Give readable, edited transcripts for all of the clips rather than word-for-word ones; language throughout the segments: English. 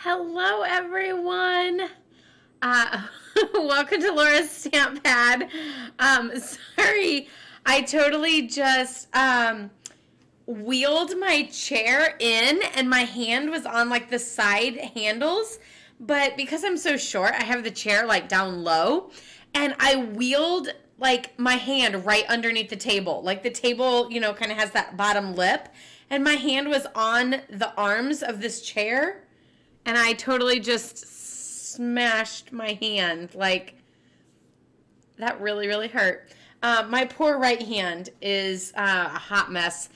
Hello, everyone. Uh, Welcome to Laura's Stamp Pad. Sorry, I totally just wheeled my chair in and my hand was on like the side handles. But because I'm so short, I have the chair like down low and I wheeled like my hand right underneath the table. Like the table, kind of has that bottom lip. And my hand was on the arms of this chair. And I totally just smashed my hand. Like, that really, really hurt. My poor right hand is a hot mess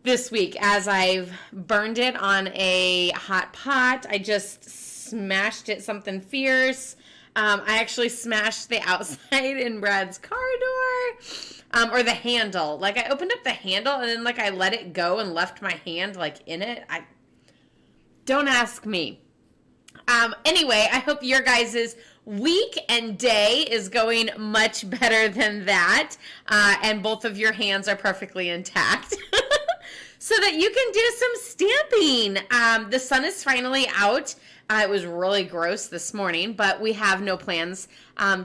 this week as I've burned it on a hot pot. I just smashed it something fierce. I actually smashed the outside in Brad's car door. Or the handle. Like, I opened up the handle and then, I let it go and left my hand, in it. Don't ask me. Anyway, I hope your guys' week and day is going much better than that. And both of your hands are perfectly intact. So that you can do some stamping. The sun is finally out. It was really gross this morning, but we have no plans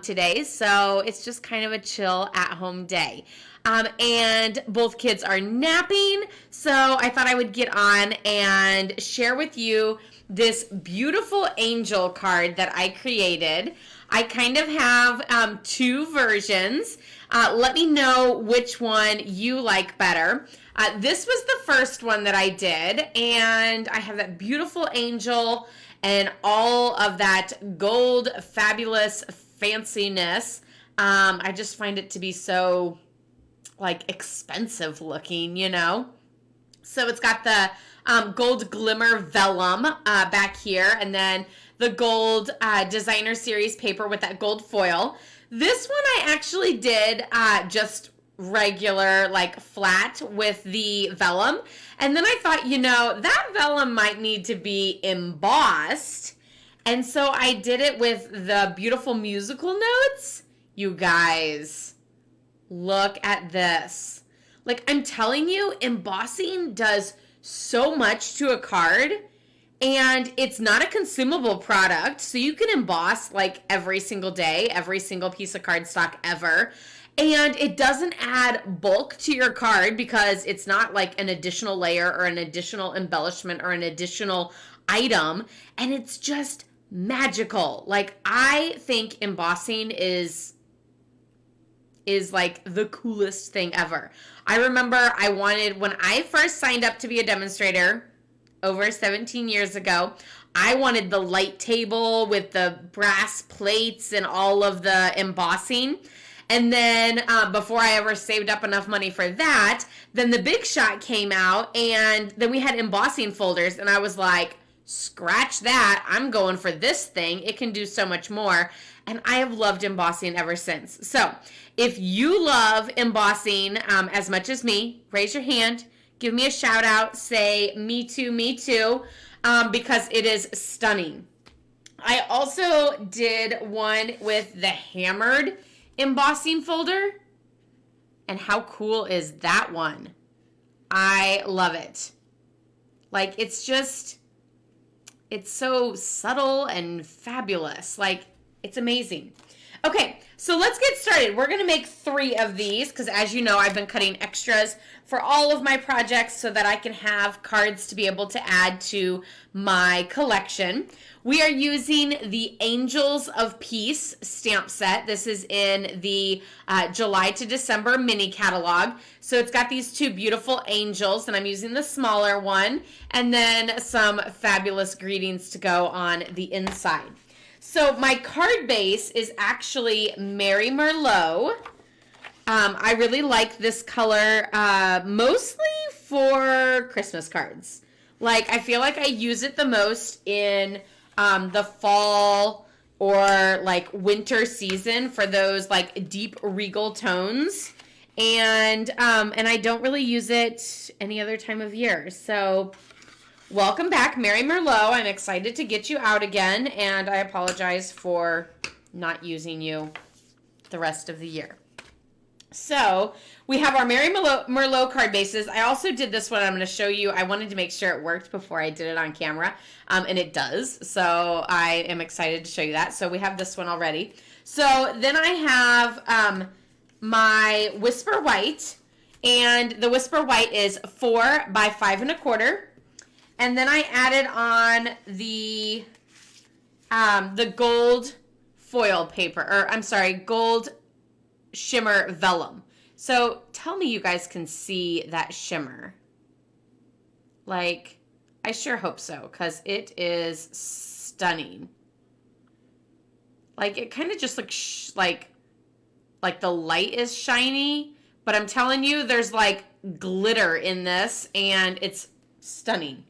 today. So it's just kind of a chill at-home day. And both kids are napping, so I thought I would get on and share with you this beautiful angel card that I created. I kind of have two versions. Let me know which one you like better. This was the first one that I did, and I have that beautiful angel and all of that gold fabulous fanciness. I just find it to be so expensive looking, So it's got the gold glimmer vellum back here, and then the gold designer series paper with that gold foil. This one I actually did just regular, flat with the vellum. And then I thought, that vellum might need to be embossed. And so I did it with the beautiful musical notes. You guys, look at this. I'm telling you, embossing does so much to a card, and it's not a consumable product, so you can emboss every single day, every single piece of cardstock ever, and it doesn't add bulk to your card because it's not an additional layer or an additional embellishment or an additional item, and it's just magical. I think embossing is the coolest thing ever. I remember when I first signed up to be a demonstrator over 17 years ago, I wanted the light table with the brass plates and all of the embossing. And then before I ever saved up enough money for that, then the Big Shot came out, and then we had embossing folders, and I was like, scratch that. I'm going for this thing. It can do so much more. And I have loved embossing ever since. So if you love embossing as much as me, raise your hand, give me a shout out, say me too, because it is stunning. I also did one with the hammered embossing folder. And how cool is that one? I love it. It's so subtle and fabulous. It's amazing. Okay, so let's get started. We're going to make 3 of these because, as you know, I've been cutting extras for all of my projects so that I can have cards to be able to add to my collection. We are using the Angels of Peace stamp set. This is in the July to December mini catalog. So it's got these 2 beautiful angels, and I'm using the smaller one, and then some fabulous greetings to go on the inside. So my card base is actually Mary Merlot. I really like this color mostly for Christmas cards. I feel like I use it the most in the fall or winter season for those deep regal tones. And I don't really use it any other time of year. So welcome back, Mary Merlot. I'm excited to get you out again, and I apologize for not using you the rest of the year. So we have our Mary Merlot card bases. I also did this one. I'm going to show you. I wanted to make sure it worked before I did it on camera, and it does. So I am excited to show you that. So we have this one already. So then I have my Whisper White, and the Whisper White is 4 by 5 1/4. And then I added on the gold foil paper, or I'm sorry, gold shimmer vellum. So tell me you guys can see that shimmer. Like, I sure hope so, because it is stunning. Like, it kind of just looks like the light is shiny, but I'm telling you, there's like glitter in this, and it's stunning.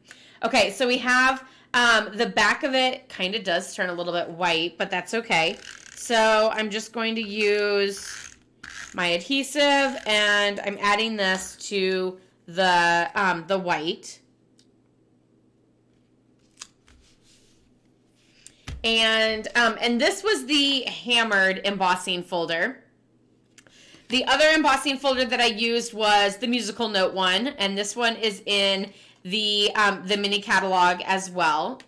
Okay, so we have the back of it kind of does turn a little bit white, but that's okay. So I'm just going to use my adhesive, and I'm adding this to the white. And this was the hammered embossing folder. The other embossing folder that I used was the musical note one, and this one is in the mini catalog as well.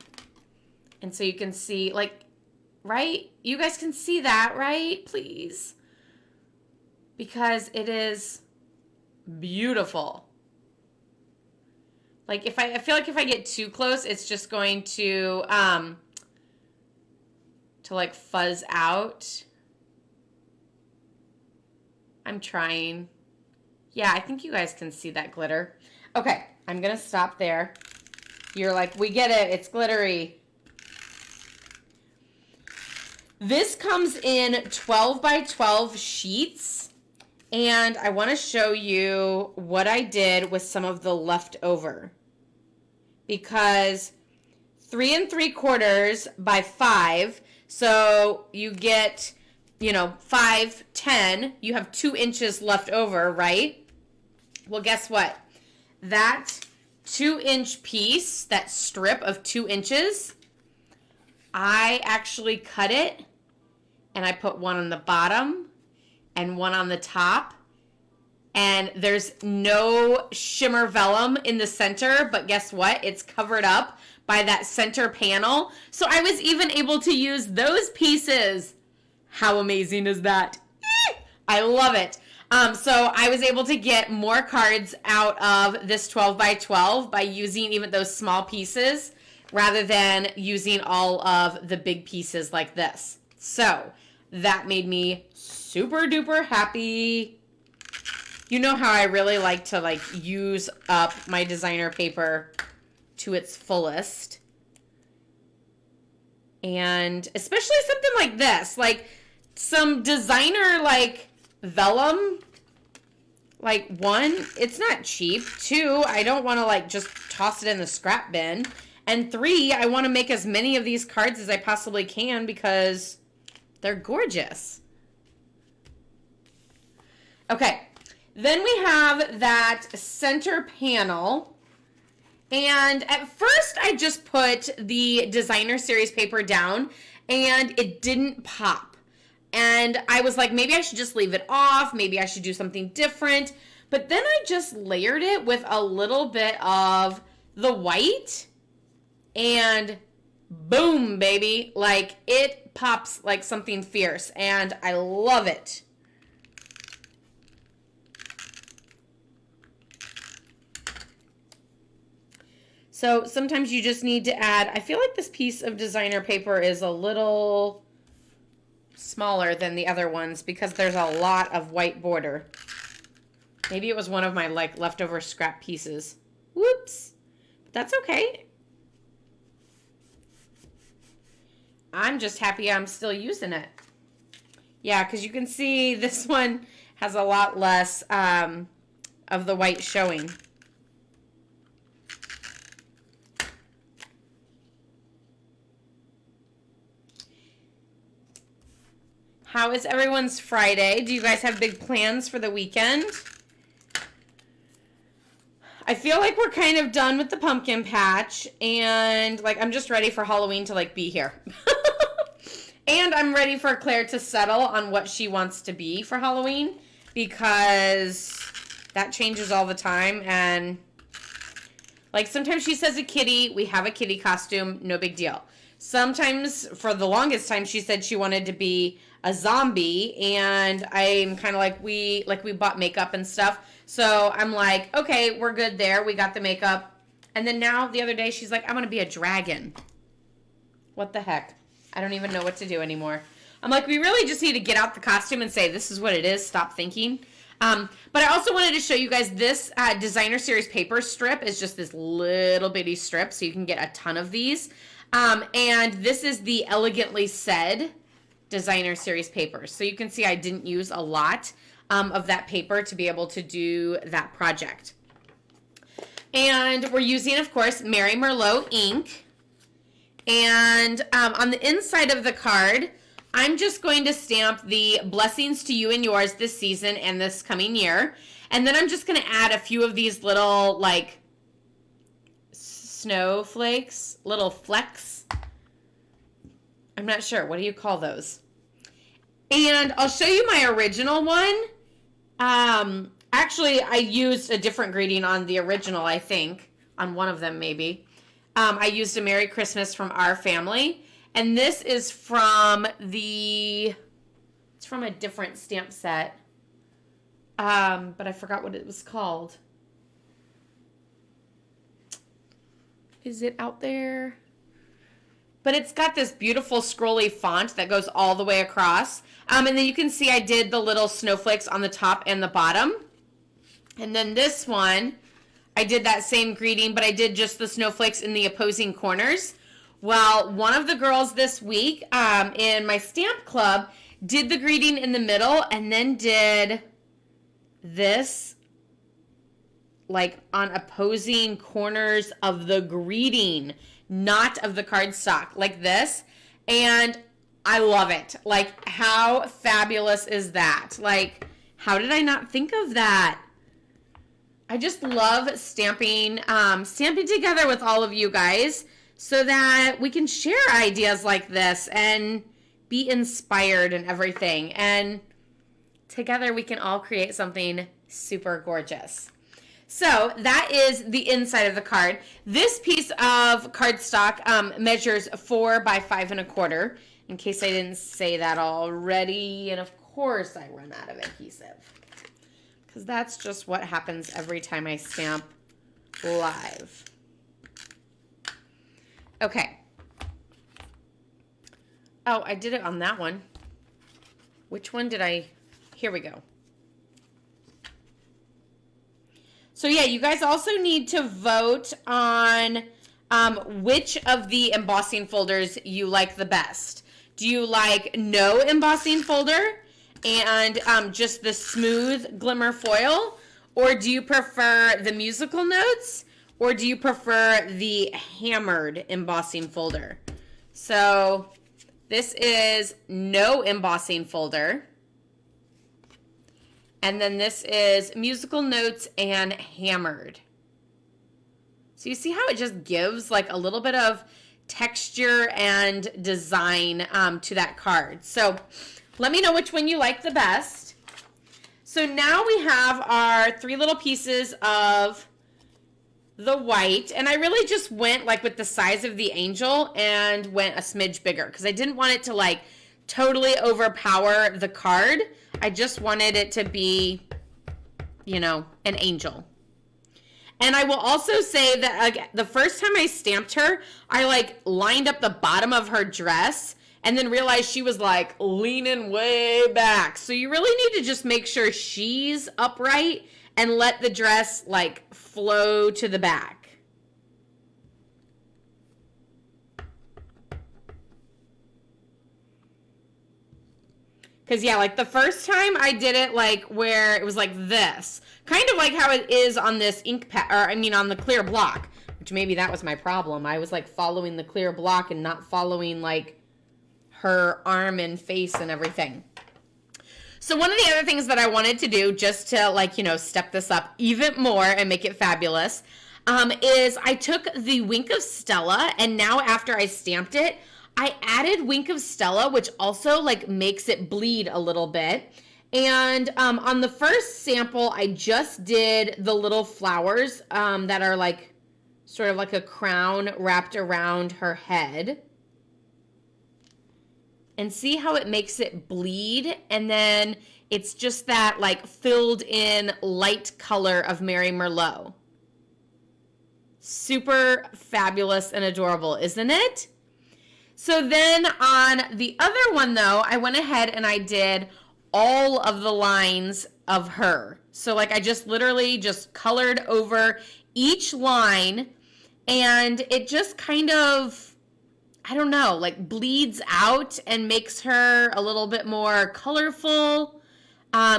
And so you can see, like, right? You guys can see that, right? Please. Because it is beautiful. Like, I feel like if I get too close, it's just going to like fuzz out. I'm trying. Yeah, I think you guys can see that glitter. Okay, I'm gonna stop there. You're like, we get it, it's glittery. This comes in 12 by 12 sheets, and I want to show you what I did with some of the leftover. Because 3 3/4 by 5, so you get, 5, 10, you have 2 inches left over, right? Well, guess what? That 2-inch piece, that strip of 2 inches, I actually cut it, and I put one on the bottom and one on the top. And there's no shimmer vellum in the center, but guess what? It's covered up by that center panel. So I was even able to use those pieces. How amazing is that? I love it. So I was able to get more cards out of this 12 by 12 by using even those small pieces rather than using all of the big pieces like this. So that made me super duper happy. You know how I really like to use up my designer paper to its fullest. And especially something like this, like some designer vellum, one, it's not cheap. 2, I don't want to just toss it in the scrap bin. And 3, I want to make as many of these cards as I possibly can because they're gorgeous. Okay. Then we have that center panel, and at first I just put the designer series paper down and it didn't pop. And I was like, maybe I should just leave it off, maybe I should do something different. But then I just layered it with a little bit of the white, and boom, baby, it pops like something fierce, and I love it. So sometimes you just need to add, I feel like this piece of designer paper is a little smaller than the other ones because there's a lot of white border. Maybe it was one of my leftover scrap pieces. Whoops. But that's okay. I'm just happy I'm still using it. Yeah, because you can see this one has a lot less of the white showing. How is everyone's Friday? Do you guys have big plans for the weekend? I feel like we're kind of done with the pumpkin patch, and I'm just ready for Halloween to be here. And I'm ready for Claire to settle on what she wants to be for Halloween. because that changes all the time. And like sometimes she says a kitty, we have a kitty costume, no big deal. Sometimes for the longest time she said she wanted to be a zombie, and I'm kind of like we bought makeup and stuff. So I'm like, okay, we're good there. We got the makeup. And then now the other day she's like, I'm going to be a dragon. What the heck? I don't even know what to do anymore. I'm like, we really just need to get out the costume and say, this is what it is. Stop thinking. But I also wanted to show you guys this designer series paper strip is just this little bitty strip. So you can get a ton of these. And this is the Elegantly Said designer series paper. So you can see I didn't use a lot of that paper to be able to do that project. And we're using, of course, Mary Merlot ink. And on the inside of the card, I'm just going to stamp the blessings to you and yours this season and this coming year. And then I'm just going to add a few of these little, like, snowflakes, little flecks. I'm not sure. What do you call those? And I'll show you my original one. Actually, I used a different greeting on the original, I think. On one of them, maybe. I used a Merry Christmas from our family. And this is from it's from a different stamp set. But I forgot what it was called. Is it out there? But it's got this beautiful scrolly font that goes all the way across. And then you can see I did the little snowflakes on the top and the bottom. And then this one, I did that same greeting, but I did just the snowflakes in the opposing corners. Well, one of the girls this week in my stamp club did the greeting in the middle and then did this like on opposing corners of the greeting, not of the cardstock, like this. And I love it. Like, how fabulous is that? Like, how did I not think of that? I just love stamping together with all of you guys so that we can share ideas like this and be inspired and everything. And together we can all create something super gorgeous. So that is the inside of the card. This piece of cardstock measures 4 by 5 1/4, in case I didn't say that already. And of course I run out of adhesive, because that's just what happens every time I stamp live. Okay. Oh, I did it on that one. Which one did I? Here we go. So yeah, you guys also need to vote on which of the embossing folders you like the best. Do you like no embossing folder and just the smooth glimmer foil? Or do you prefer the musical notes? Or do you prefer the hammered embossing folder? So this is no embossing folder. And then this is musical notes and hammered. So you see how it just gives like a little bit of texture and design to that card. So let me know which one you like the best. So now we have our 3 little pieces of the white. And I really just went like with the size of the angel and went a smidge bigger because I didn't want it to like totally overpower the card. I just wanted it to be, you know, an angel. And I will also say that like, the first time I stamped her, I like lined up the bottom of her dress and then realized she was like leaning way back. So you really need to just make sure she's upright and let the dress like flow to the back. Because, yeah, like the first time I did it, like where it was like this. Kind of like how it is on this ink pad, or I mean on the clear block. Which maybe that was my problem. I was like following the clear block and not following like her arm and face and everything. So one of the other things that I wanted to do just to like, you know, step this up even more and make it fabulous is I took the Wink of Stella, and now after I stamped it, I added Wink of Stella, which also like makes it bleed a little bit. And on the first sample, I just did the little flowers that are like sort of like a crown wrapped around her head. And see how it makes it bleed, and then it's just that like filled in light color of Mary Merlot. Super fabulous and adorable, isn't it? So then on the other one though, I went ahead and I did all of the lines of her. So like I just literally just colored over each line, and it just kind of, I don't know, like bleeds out and makes her a little bit more colorful.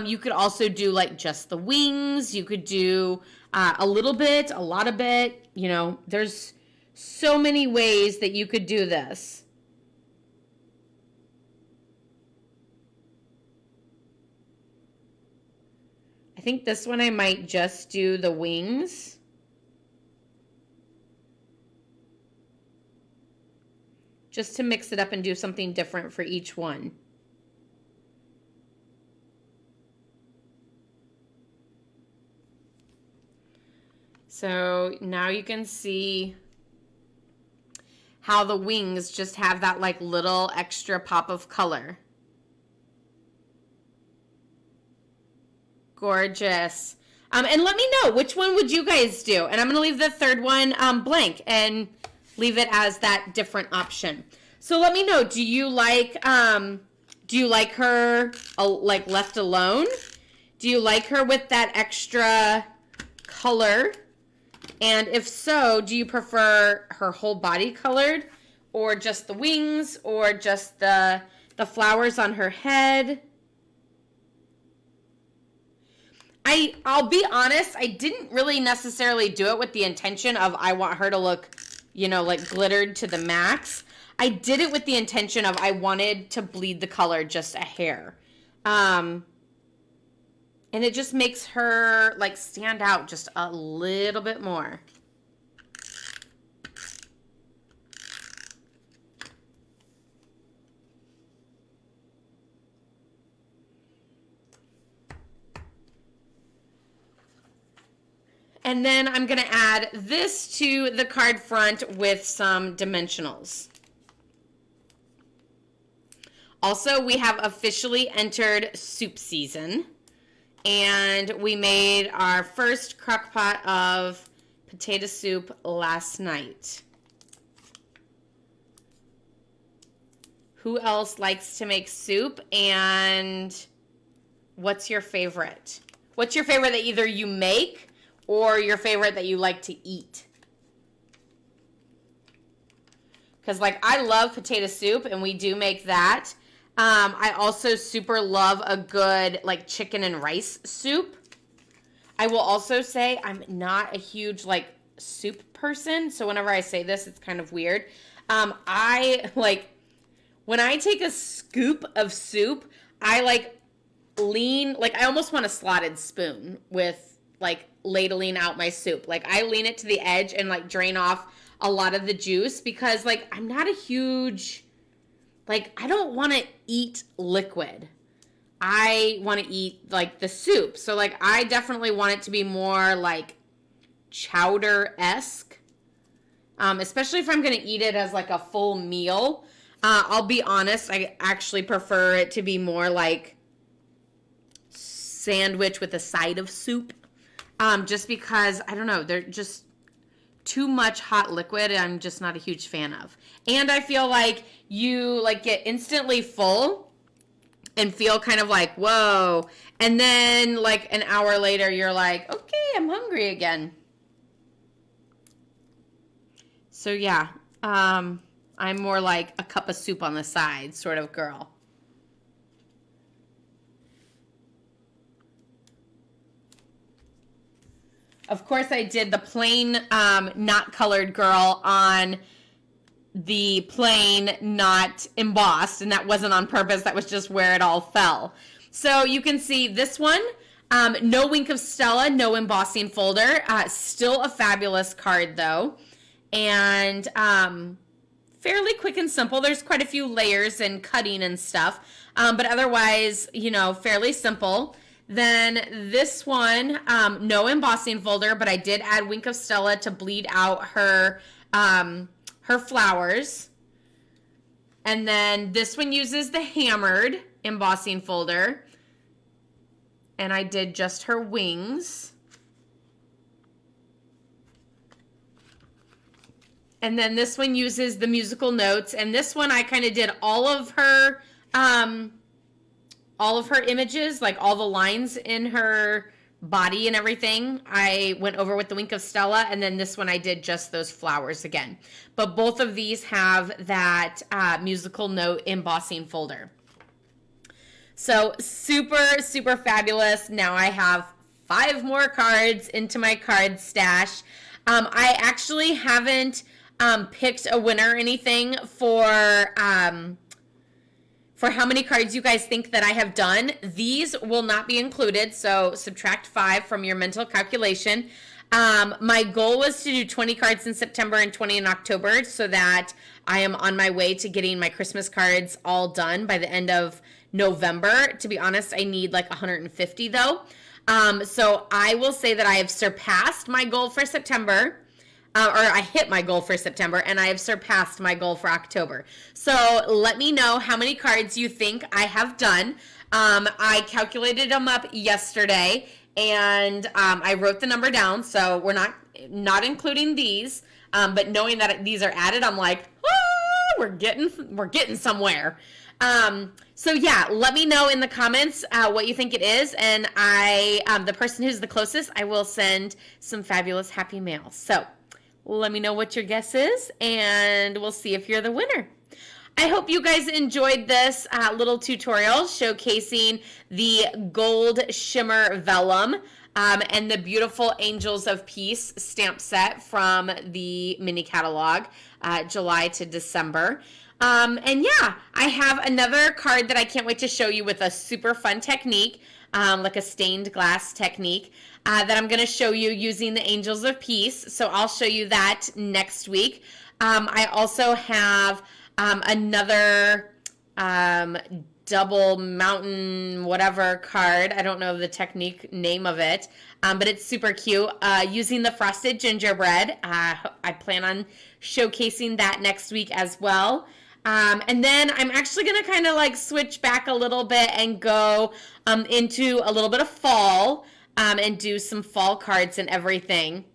You could also do like just the wings. You could do a little bit, a lot of bit. You know, there's so many ways that you could do this. I think this one I might just do the wings. Just to mix it up and do something different for each one. So now you can see how the wings just have that like little extra pop of color. Gorgeous. And let me know, which one would you guys do? And I'm going to leave the third one blank and leave it as that different option. So let me know, do you like her like left alone? Do you like her with that extra color? And if so, do you prefer her whole body colored, or just the wings, or just the flowers on her head? I'll be honest, I didn't really necessarily do it with the intention of I want her to look, you know, like glittered to the max. I did it with the intention of I wanted to bleed the color just a hair. And it just makes her like stand out just a little bit more. And then I'm going to add this to the card front with some dimensionals. Also, we have officially entered soup season, and we made our first crock pot of potato soup last night. Who else likes to make soup, and what's your favorite? What's your favorite that either you make or your favorite that you like to eat? Because like I love potato soup, and we do make that. I also super love a good like chicken and rice soup. I will also say I'm not a huge like soup person, so whenever I say this, it's kind of weird. I like when I take a scoop of soup, I like lean, like I almost want a slotted spoon with like ladling out my soup. Like I lean it to the edge and like drain off a lot of the juice, because like I'm not a huge, like I don't want to eat liquid. I want to eat like the soup. So like I definitely want it to be more like chowder-esque, especially if I'm going to eat it as like a full meal. I'll be honest, I actually prefer it to be more like sandwich with a side of soup. Just because, I don't know, they're just too much hot liquid I'm just not a huge fan of. And I feel like you like get instantly full and feel kind of like, whoa. And then like an hour later, you're like, okay, I'm hungry again. So yeah, I'm more like a cup of soup on the side sort of girl. Of course, I did the plain, not colored girl on the plain, not embossed, and that wasn't on purpose. That was just where it all fell. So you can see this one, no Wink of Stella, no embossing folder. Still a fabulous card, though. And fairly quick and simple. There's quite a few layers and cutting and stuff, but otherwise, fairly simple. Then this one, no embossing folder, but I did add Wink of Stella to bleed out her flowers. And then this one uses the hammered embossing folder. And I did just her wings. And then this one uses the musical notes. And this one I kind of did all of her images, like all the lines in her body and everything. I went over with the Wink of Stella, and then this one I did just those flowers again. But both of these have that musical note embossing folder. So super, super fabulous. Now I have 5 more cards into my card stash. I actually haven't picked a winner or anything for how many cards you guys think that I have done. These will not be included, so subtract 5 from your mental calculation. My goal was to do 20 cards in September and 20 in October so that I am on my way to getting my Christmas cards all done by the end of November. To be honest, I need like 150 though. So I will say that I have surpassed my goal for September. Or I hit my goal for September, and I have surpassed my goal for October. So let me know how many cards you think I have done. I calculated them up yesterday, and I wrote the number down. So we're not including these, but knowing that these are added, I'm like, we're getting somewhere. So yeah, let me know in the comments what you think it is, and the person who's the closest, I will send some fabulous happy mail. So let me know what your guess is, and we'll see if you're the winner. I hope you guys enjoyed this little tutorial showcasing the gold shimmer vellum and the beautiful Angels of Peace stamp set from the mini catalog, July to December. And yeah, I have another card that I can't wait to show you with a super fun technique, like a stained glass technique. That I'm going to show you using the Angels of Peace. So I'll show you that next week. I also have another double mountain whatever card. I don't know the technique name of it, but it's super cute. Using the frosted gingerbread. I plan on showcasing that next week as well. And then I'm actually going to kind of like switch back a little bit and go into a little bit of fall. And do some fall cards and everything.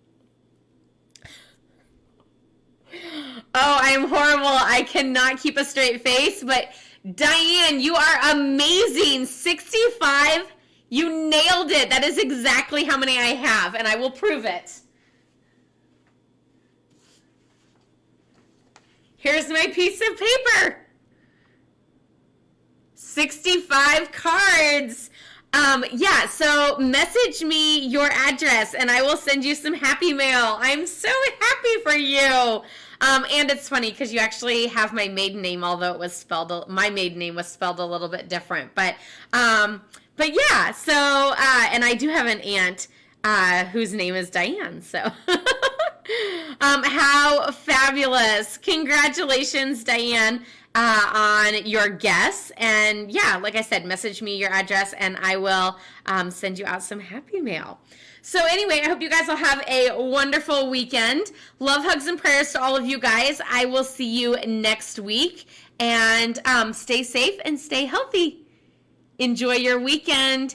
Oh, I am horrible. I cannot keep a straight face, but Diane, you are amazing. 65. You nailed it. That is exactly how many I have, and I will prove it. Here's my piece of paper. 65 cards. Yeah, so message me your address and I will send you some happy mail. I'm so happy for you. And it's funny because you actually have my maiden name, although it was spelled, my maiden name was spelled a little bit different. But yeah, so, and I do have an aunt, whose name is Diane, so. How fabulous. Congratulations, Diane. On your guess, and yeah, like I said, message me your address and I will send you out some happy mail. So anyway, I hope you guys will have a wonderful weekend. Love, hugs, and prayers to all of you guys. I will see you next week, and stay safe and stay healthy. Enjoy your weekend.